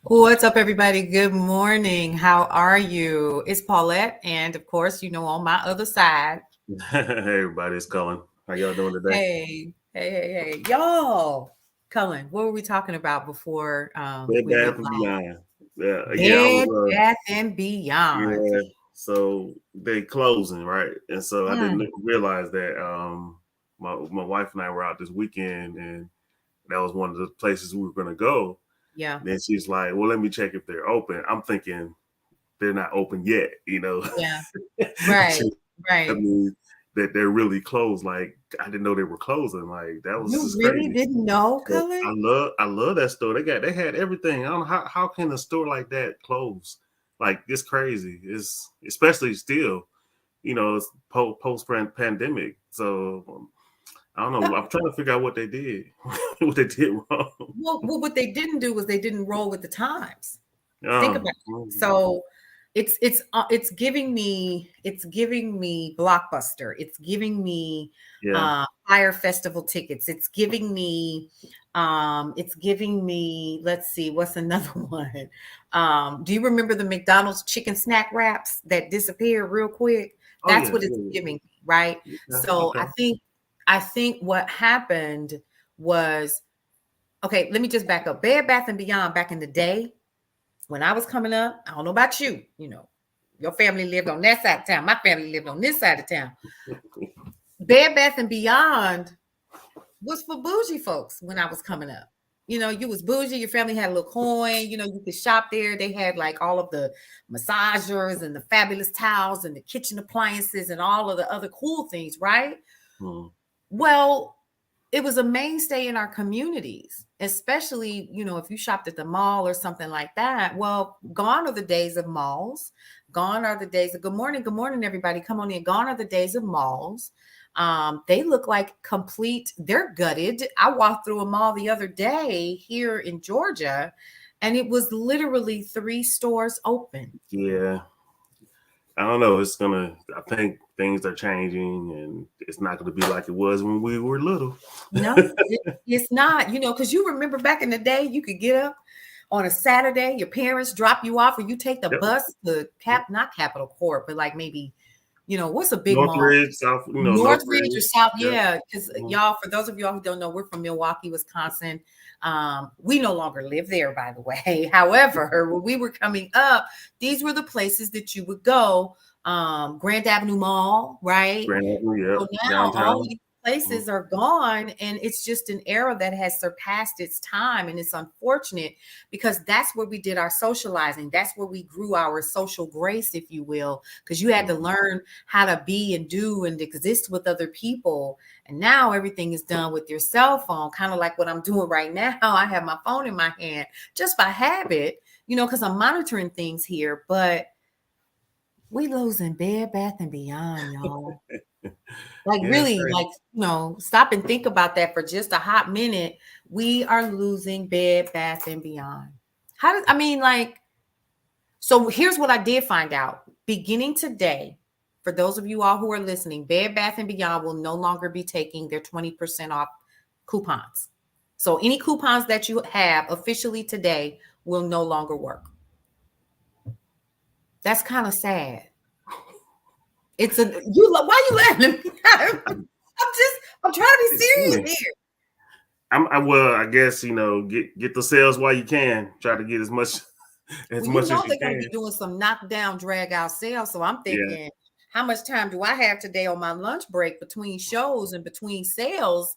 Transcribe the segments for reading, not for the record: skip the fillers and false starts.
What's up, everybody? Good morning. How are you? It's Paulette, and of course, on my other side. Hey everybody, it's Cullen. How y'all doing today? Hey, y'all. Cullen, what were we talking about before Bed we went Bath and live? Beyond. Yeah, I Bed, was Bath, and Beyond. yeah. So they closing, right? And so I Mm, didn't realize that my wife and I were out this weekend, and that was one of the places we were gonna go. yeah, And then she's like, "Well, let me check if they're open." I'm thinking they're not open yet. yeah. Right, I right. mean that they're really closed. Like I didn't know they were closing. Like that was You just really crazy. didn't know, But Cullen? I love that store. They had everything. I don't know how can a store like that close? Like it's crazy. It's especially still, it's post pandemic. So I don't know. I'm trying to figure out what they did, what they did wrong. Well, what they didn't do was they didn't roll with the times. Think about it. Mhm. So it's giving me Blockbuster. It's giving me Yeah. Fire Festival tickets. It's giving me let's see, what's another one? Do you remember the McDonald's chicken snack wraps that disappeared real quick? Oh That's yeah. what it's Yeah. giving me, right? Yeah. So Okay. I think what happened was, okay, let me just back up. Bed Bath and Beyond back in the day when I was coming up, I don't know about you, your family lived on that side of town. My family lived on this side of town. Bed Bath and Beyond was for bougie folks when I was coming up. You was bougie, your family had a little coin, you could shop there. They had like all of the massagers and the fabulous towels and the kitchen appliances and all of the other cool things, right? Mhm. Well, it was a mainstay in our communities, especially, if you shopped at the mall or something like that. Well, gone are the days of malls. Gone are the days of good morning, everybody. Come on in. Gone are the days of malls. They look like they're gutted. I walked through a mall the other day here in Georgia, and it was literally three stores open. Yeah. I don't know. I think things are changing, and it's not going to be like it was when we were little. No, it's not, because you remember back in the day, you could get up on a Saturday, your parents drop you off, or you take the Yep. bus to Yep. not Capital Court, but like maybe, what's a big mall? Northridge, South, Northridge or Northridge. South, Yeah. yeah. Because Mhm. y'all, for those of y'all who don't know, we're from Milwaukee, Wisconsin. We no longer live there, by the way. However, when we were coming up, these were the places that you would go. Grand Avenue Mall, right? Grand Avenue, yep. So now all Downtown. these Mhm. places are gone, and it's just an era that has surpassed its time, and it's unfortunate because that's where we did our socializing. That's where we grew our social grace, if you will, because you had to Mhm. learn how to be and do and exist with other people. And now everything is done with your cell phone, kind of like what I'm doing right now. I have my phone in my hand just by habit, because I'm monitoring things here, but we losing Bed Bath and Beyond, y'all. Like, Yeah, it's really, crazy. like, stop and think about that for just a hot minute. We are losing Bed Bath and Beyond. Like, so here's what I did find out. Beginning today, for those of you all who are listening, Bed Bath and Beyond will no longer be taking their 20% off coupons. So any coupons that you have officially today will no longer work. That's kind of sad. Why you laughing? I'm trying to be It's funny. serious here. Well, I guess get the sales while you can. Try to get as much as Well, you much know as you they're going to be can. doing some knockdown, drag out sales. So I'm Yeah, thinking, how much time do I have today on my lunch break between shows and between sales?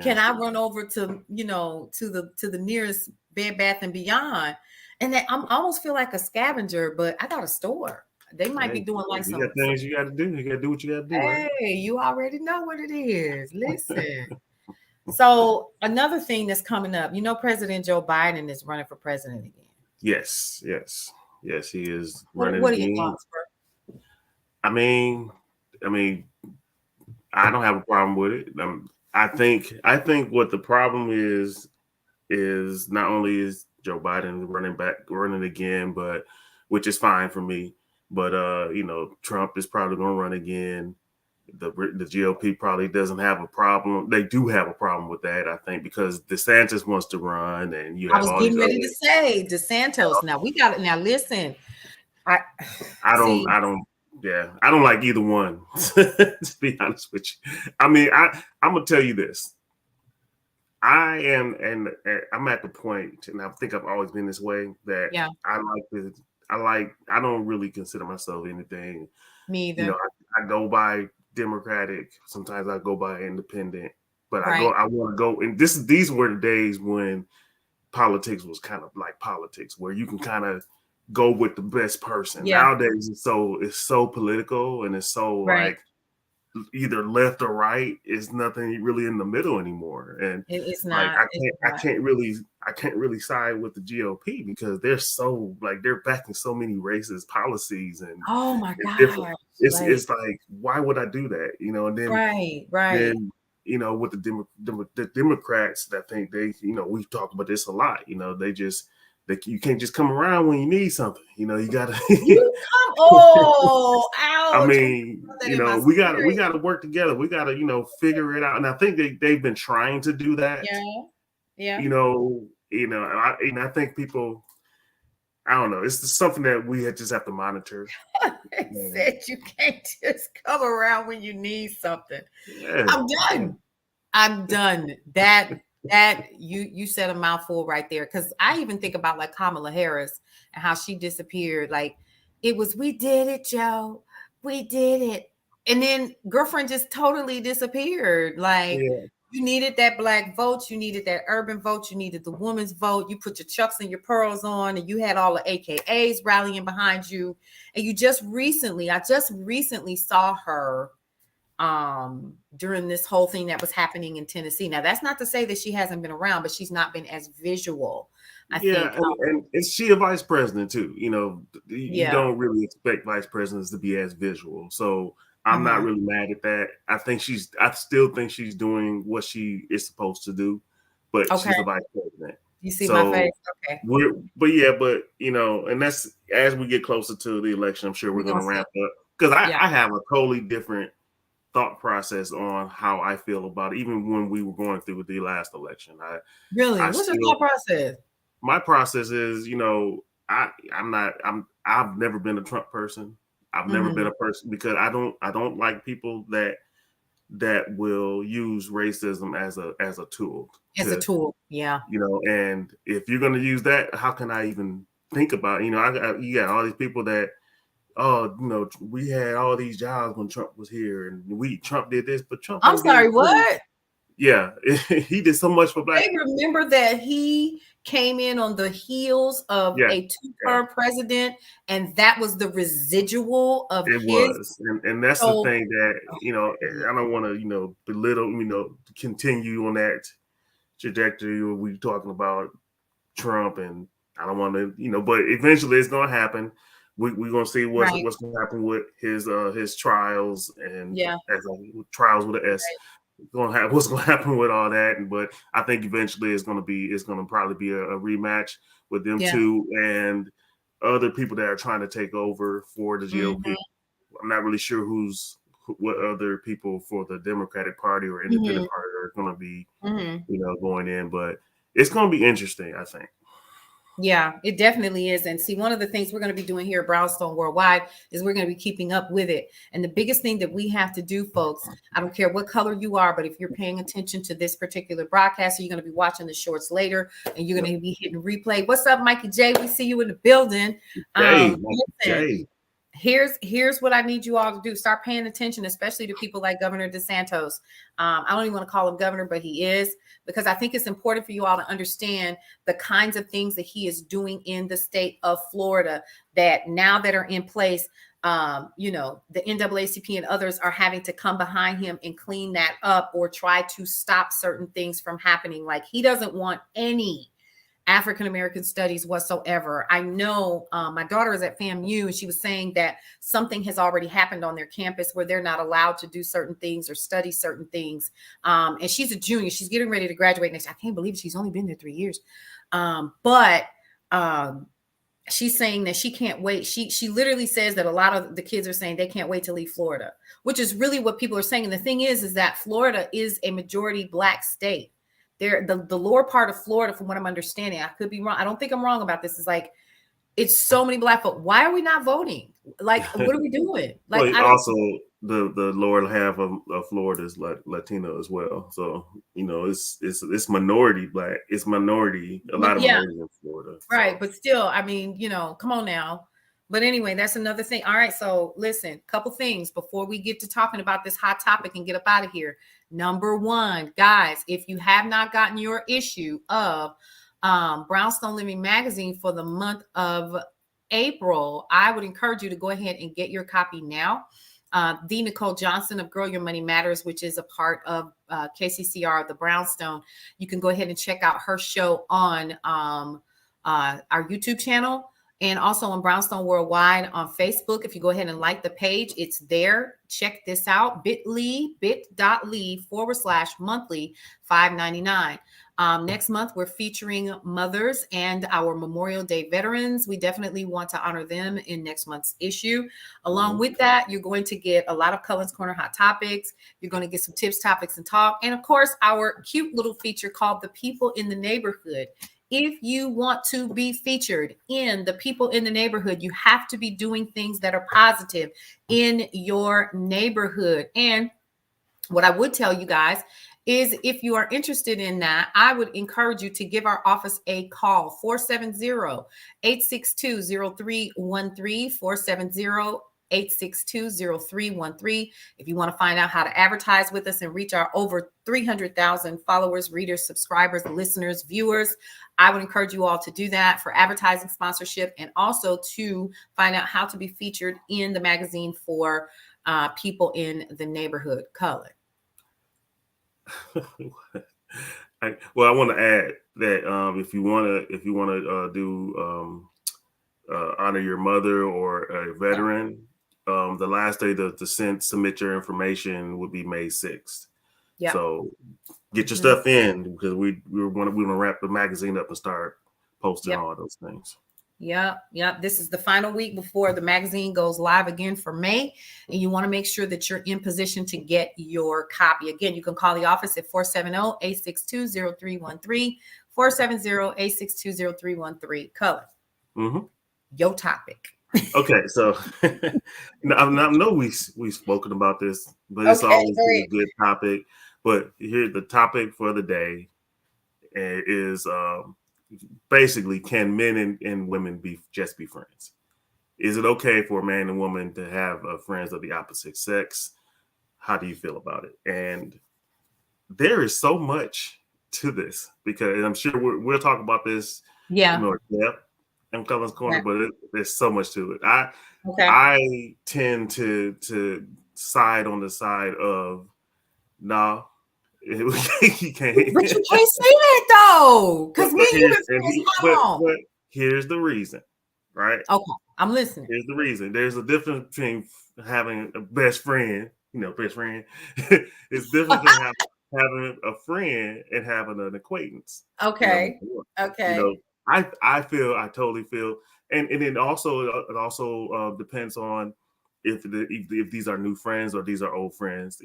Can yeah. I run over to to the nearest Bed Bath and Beyond? And then I almost feel like a scavenger, but I got a store. They might be Hey, doing like you some got some. things you got to do. You got to do what you got to do, right? Hey, you already know what it is. Listen. So another thing that's coming up, President Joe Biden is running for president again. Yes, yes, yes. He is running What are your again. thoughts, bro? I mean, I mean, I don't have a problem with it. I think what the problem is not only is Joe Biden running again, but which is fine for me. But Trump is probably going to run again. the GOP probably doesn't have a problem. They do have a problem with that, I think, because DeSantis wants to run, and you I have was all these getting other. ready to say DeSantis. Now we got it. Now listen, I see. I don't like either one. To be honest with you, I mean, I'm gonna tell you this. I am, and I'm at the point, and I think I've always been this way, that Yeah, I don't really consider myself anything. me You know, either. I go by Democratic. Sometimes I go by Independent, but Right. I want to go. And these were the days when politics was kind of like politics, where you can kind of go with the best person. Yeah. Nowadays, it's so political, and it's so Right. like either left or right. It's nothing really in the middle anymore. And It's like not. It's I not. can't really side with the GOP because they're so like they're backing so many racist policies and Oh my it's different. gosh. It's like why would I do that? You know, and Right. Right. then you know with the Democrats, I think they we've talked about this a lot. You know, you can't just come around when you need something. You know, you gotta. You come. Oh, I ouch. I mean, felt that in my we spirit. gotta work together. We gotta, figure it out. And I think they've been trying to do that. Yeah. Yeah. And I think people, I don't know, it's just something that just have to monitor. They said you can't just come around when you need something. Yeah. I'm done. I'm done. That you said a mouthful right there. Cause I even think about like Kamala Harris and how she disappeared. Like it was, we did it, Joe. We did it. And then girlfriend just totally disappeared. Like Yeah. you needed that black vote, you needed that urban vote, you needed the woman's vote, you put your chucks and your pearls on, and you had all the AKAs rallying behind you. And I just recently saw her during this whole thing that was happening in Tennessee. Now that's not to say that she hasn't been around, but she's not been as visual. I think. Yeah, and is she a vice president too? You Yeah. don't really expect vice presidents to be as visual. So I'm not Mhm. really mad at that. I still think she's doing what she is supposed to do, but Okay. she's the vice president. You see my So face? Okay. and that's as we get closer to the election, I'm sure we're We're going gonna to see. ramp up because Yeah. I have a totally different thought process on how I feel about it. Even when we were going through the last election, Really? I What's your still thought process? my process is, I've never been a Trump person. I've never been Mhm. a person because I don't like people that will use racism as a tool As a to, tool. Yeah. and if you're going to use that, how can I even think about, you got all these people that, oh, we had all these jobs when Trump was here and Trump did this, but Trump I'm ain't did sorry, it. what? Yeah, he did so much for black They people. remember that he came in on the heels of Yeah, a yeah. two-term president, and that was the residual of It his. was, and that's the So thing that I don't want to belittle continue on that trajectory where we talking about Trump, and I don't want to but eventually it's gonna happen. We're gonna see what's right. gonna happen with his trials and Yeah. trials with an S. What's gonna happen with all that, but I think eventually it's gonna probably be a rematch with them Yeah. two and other people that are trying to take over for the GOP. Mhm. I'm not really sure what other people for the Democratic Party or Mhm. Independent Party are going to be, Mhm. going in, but it's going to be interesting, I think. Yeah, it definitely is. And see, one of the things we're going to be doing here at Brownstone Worldwide is we're going to be keeping up with it. And the biggest thing that we have to do, folks, I don't care what color you are, but if you're paying attention to this particular broadcast, or you're going to be watching the shorts later and you're going to be hitting replay. What's up, Mikey J? We see you in the building. Hey, Listen, here's what I need you all to do. Start paying attention, especially to people like Governor DeSantis. I don't even want to call him governor, but he is, because I think it's important for you all to understand the kinds of things that he is doing in the state of Florida that now that are in place. The NAACP and others are having to come behind him and clean that up or try to stop certain things from happening. Like he doesn't want any African-American studies whatsoever. I know my daughter is at FAMU and she was saying that something has already happened on their campus where they're not allowed to do certain things or study certain things. And she's a junior. She's getting ready to graduate next. I can't believe she's only been there 3 years. But she's saying that she can't wait. She literally says that a lot of the kids are saying they can't wait to leave Florida, which is really what people are saying. And the thing is that Florida is a majority Black state. There, the lower part of Florida, from what I'm understanding, I could be wrong. I don't think I'm wrong about this. Is like it's so many Black folk. Why are we not voting? Like, what are we doing? Like, Well, I don't. also the lower half of Florida is Latino as well. So it's minority Black. It's minority. A lot of Yeah, minorities in Florida. right. So. But still, I mean, come on now. But anyway, that's another thing. All right. So listen, couple things before we get to talking about this hot topic and get up out of here. Number one, guys, if you have not gotten your issue of Brownstone Living Magazine for the month of April, I would encourage you to go ahead and get your copy now. The Nicole Johnson of Girl Your Money Matters, which is a part of KCCR, the Brownstone. You can go ahead and check out her show on our YouTube channel. And also on Brownstone Worldwide on Facebook. If you go ahead and like the page, it's there. Check this out, bit.ly/monthly $5.99. Next month, we're featuring mothers and our Memorial Day veterans. We definitely want to honor them in next month's issue. Along with that, you're going to get a lot of Cullen's Corner Hot Topics. You're going to get some tips, topics, and talk. And of course, our cute little feature called The People in the Neighborhood. If you want to be featured in The People in the Neighborhood, you have to be doing things that are positive in your neighborhood. And what I would tell you guys is if you are interested in that, I would encourage you to give our office a call, 470-862-0313, 470-862-0313. If you want to find out how to advertise with us and reach our over 300,000 followers, readers, subscribers, listeners, viewers, I would encourage you all to do that for advertising, sponsorship, and also to find out how to be featured in the magazine for people in the neighborhood. Cullen. I want to add that if you want to do honor your mother or a veteran, the last day to submit your information would be May 6th. Yep. So get your stuff in because we want to wrap the magazine up and start posting all those things. Yep. This is the final week before the magazine goes live again for May. And you want to make sure that you're in position to get your copy. Again, you can call the office at 470-862-0313, 470-862-0313. Cullen. Your topic. Okay, so I know we've spoken about this, but it's always been a good topic. But here, the topic for the day is basically, can men and women just be friends? Is it okay for a man and woman to have friends of the opposite sex? How do you feel about it? And there is so much to this because I'm sure we'll talk about this more depth in Cullen's Corner, but there's so much to it. I tend to side on the side of no. You can't. But you can't say that though, because but here's the reason, right? Okay, I'm listening. Here's the reason. There's a difference between having a best friend, best friend. It's different than having a friend and having an acquaintance. Okay. Okay. I totally feel, and it also depends on if these are new friends or these are old friends.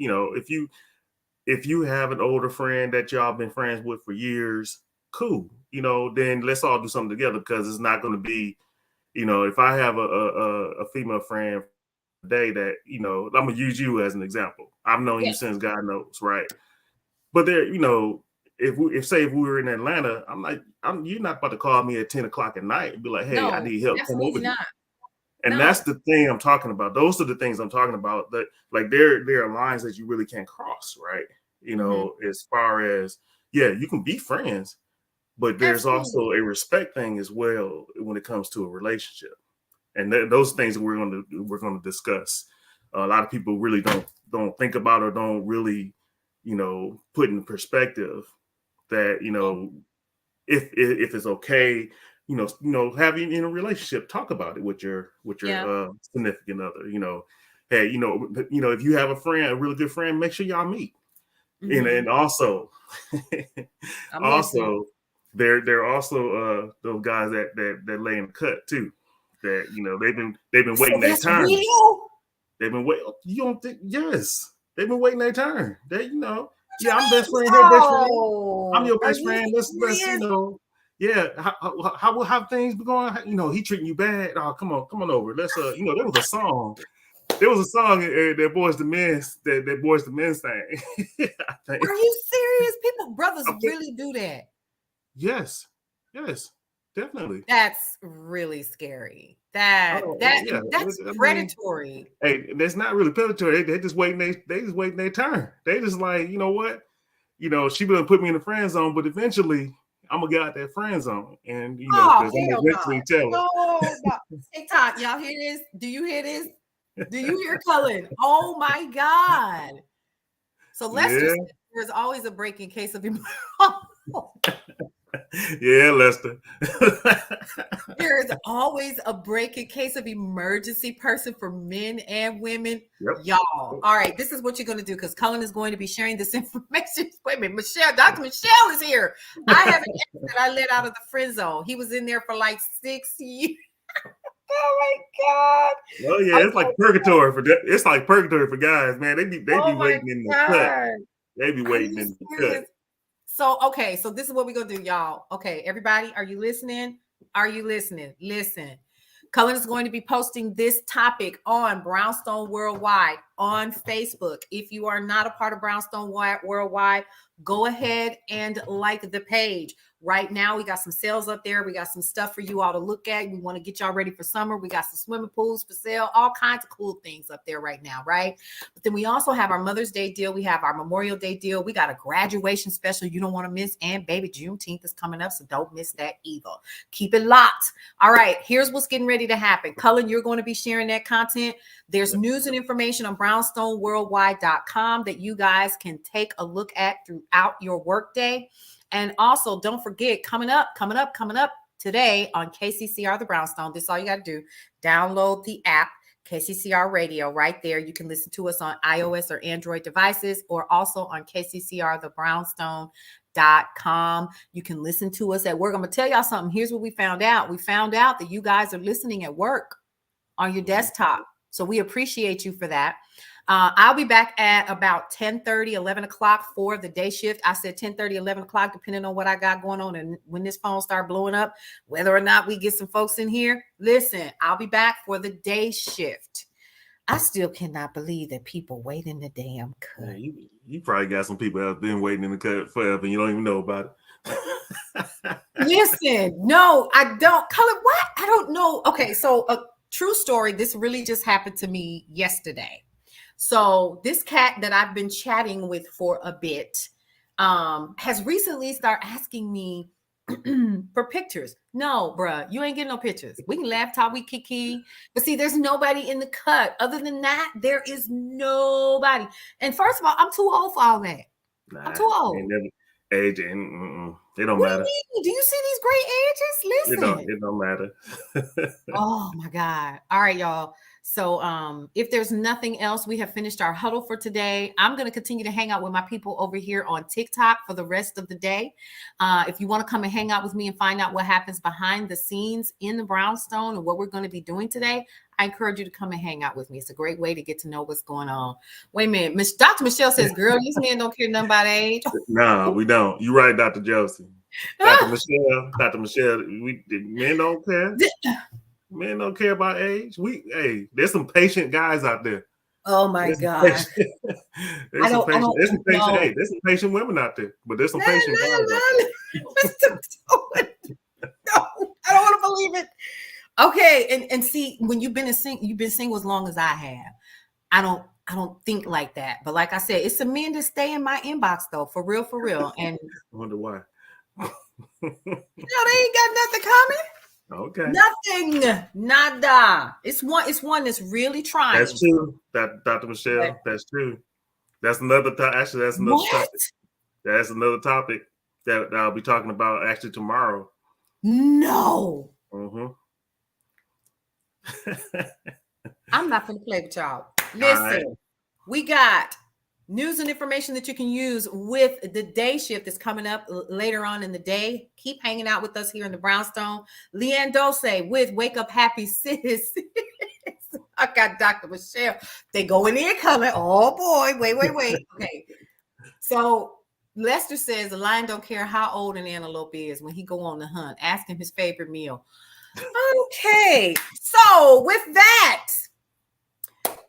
If you have an older friend that y'all been friends with for years, cool. Then let's all do something together because it's not going to be, if I have a female friend today that, I'm going to use you as an example. I've known you since God knows, right? But there, if we were in Atlanta, I'm like, you're not about to call me at 10 o'clock at night and be like, hey, I need help. Come over here. And that's the thing I'm talking about. Those are the things I'm talking about. That like there are lines that you really can't cross, right? As far as you can be friends, but there's also a respect thing as well when it comes to a relationship. And those things we're going to discuss. A lot of people really don't think about or don't really, put in perspective that if it's okay. Having in a relationship, talk about it with your significant other. Hey, if you have a really good friend, make sure y'all meet. And also, They're also those guys that lay in the cut too. That they've been waiting their turn. Real? They've been waiting. You don't think? Yes, they've been waiting their turn. I'm best friend. Hey, best friend. I'm your best friend. Let's Yeah. How things been going? He treating you bad. Oh, come on over. Let's there was a song. There was a song that Boys the Men sang. I think. Are you serious? Brothers really do that. Yes, definitely. That's really scary. That's predatory. Hey, that's not really predatory. They just waiting. They just waiting their turn. They just like, you know what? She gonna put me in the friend zone, but eventually I'm gonna get out that friend zone, and I'm gonna eventually tell her. No. TikTok, y'all hear this? Do you hear this? Do you hear Cullen? Oh my God! So Lester said there's always a break in case of Yeah, Lester. There is always a break in case of emergency person for men and women. Yep. Y'all. All right, this is what you're going to do because Cullen is going to be sharing this information. Wait a minute, Dr. Michelle is here. I have an ex that I let out of the friend zone. He was in there for like 6 years. Oh my God. Oh yeah, it's like purgatory for guys, man. They be waiting in the cut. They be waiting in the cut. So this is what we're gonna do, y'all. Okay, everybody, are you listening? Listen. Cullen is going to be posting this topic on Brownstone Worldwide on Facebook. If you are not a part of Brownstone Worldwide, go ahead and like the page. Right now, we got some sales up there. We got some stuff for you all to look at. We want to get y'all ready for summer. We got some swimming pools for sale, all kinds of cool things up there right now, right? But then we also have our Mother's Day deal. We have our Memorial Day deal. We got a graduation special you don't want to miss. And baby, Juneteenth is coming up, so don't miss that either. Keep it locked. All right, here's what's getting ready to happen. Cullen, you're going to be sharing that content. There's news and information on brownstoneworldwide.com that you guys can take a look at throughout your workday. And also, don't forget, coming up today on KCCR The Brownstone, this is all you got to do. Download the app, KCCR Radio, right there. You can listen to us on iOS or Android devices, or also on KCCRTheBrownstone.com. You can listen to us at work. I'm going to tell y'all something. Here's what we found out. We found out that you guys are listening at work on your desktop. So we appreciate you for that. I'll be back at about 10:30, 11 o'clock for the day shift. I said 10:30, 11 o'clock, depending on what I got going on. And when this phone start blowing up, whether or not we get some folks in here, listen, I'll be back for the day shift. I still cannot believe that people wait in the damn cut. Yeah, you probably got some people that have been waiting in the cut forever and you don't even know about it. Listen, no, I don't. Cullen, what? I don't know. Okay, so a true story. This really just happened to me yesterday. So this cat that I've been chatting with for a bit has recently started asking me for pictures. No, bruh, you ain't getting no pictures. We can laugh, talk, we kiki. But see, there's nobody in the cut. Other than that, there is nobody. And first of all, I'm too old for all that. I'm too old. Age and it don't matter. Do you see these great ages? Listen. It don't matter. Oh my God. All right, y'all. So if there's nothing else, we have finished our huddle for today. I'm going to continue to hang out with my people over here on TikTok for the rest of the day. If you want to come and hang out with me and find out what happens behind the scenes in the Brownstone and what we're going to be doing today, I encourage you to come and hang out with me. It's a great way to get to know what's going on. Wait a minute. Dr. Michelle says, girl, these men don't care nothing about age. No, we don't. You're right, Dr. Josie. Dr. Michelle, men don't care. Men don't care about age. There's some patient guys out there. Oh my God. There's some patient women out there, but there's some patient guys out there. No, I don't want to believe it. Okay, and see, when you've been single as long as I have, I don't think like that. But like I said, it's some men that stay in my inbox though, for real. And I wonder why. They ain't got nothing coming. Okay. Nothing. Nada. It's one that's really trying. That's true. Dr. Michelle, that's true. That's another actually that's another topic. That's another topic that I'll be talking about actually tomorrow. No. Mm-hmm. I'm not gonna play with y'all. Listen, we got news and information that you can use with the day shift that's coming up later on in the day. Keep hanging out with us here in the Brownstone. Leanne Dose with Wake Up Happy Sis. I got Dr. Michelle. They going in coming. Oh boy, wait. Okay. So Lester says the lion don't care how old an antelope is when he go on the hunt. Ask him his favorite meal. Okay. So with that,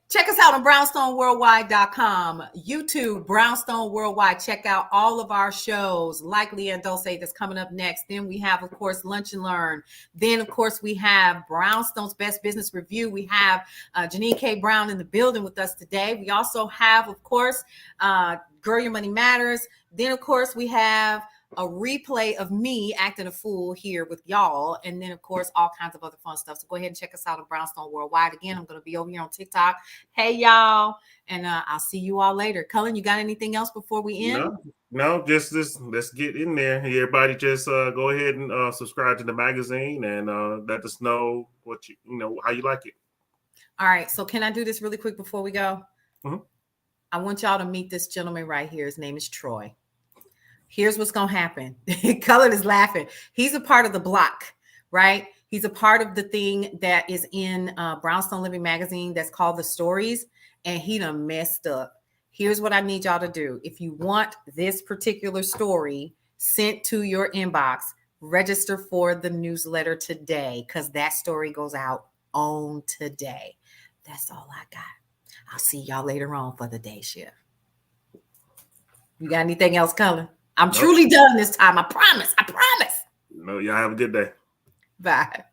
check us out on brownstoneworldwide.com, YouTube, Brownstone Worldwide. Check out all of our shows, like Leanne Dose that's coming up next. Then we have, of course, Lunch and Learn. Then, of course, we have Brownstone's Best Business Review. We have Janine K. Brown in the building with us today. We also have, of course, Girl Your Money Matters. Then, of course, we have a replay of me acting a fool here with y'all. And then, of course, all kinds of other fun stuff. So go ahead and check us out on Brownstone Worldwide. Again, I'm going to be over here on TikTok. Hey, y'all. And I'll see you all later. Cullen, you got anything else before we end? No, just this. Let's get in there. Everybody just go ahead and subscribe to the magazine and let us know what you know, how you like it. All right. So can I do this really quick before we go? Mm-hmm. I want y'all to meet this gentleman right here. His name is Troy. Here's what's going to happen. Cullen is laughing. He's a part of the block, right? He's a part of the thing that is in Brownstone Living Magazine that's called The Stories, and he done messed up. Here's what I need y'all to do. If you want this particular story sent to your inbox, register for the newsletter today because that story goes out on today. That's all I got. I'll see y'all later on for the day shift. You got anything else, Cullen? I'm truly done this time. I promise. No, y'all have a good day. Bye.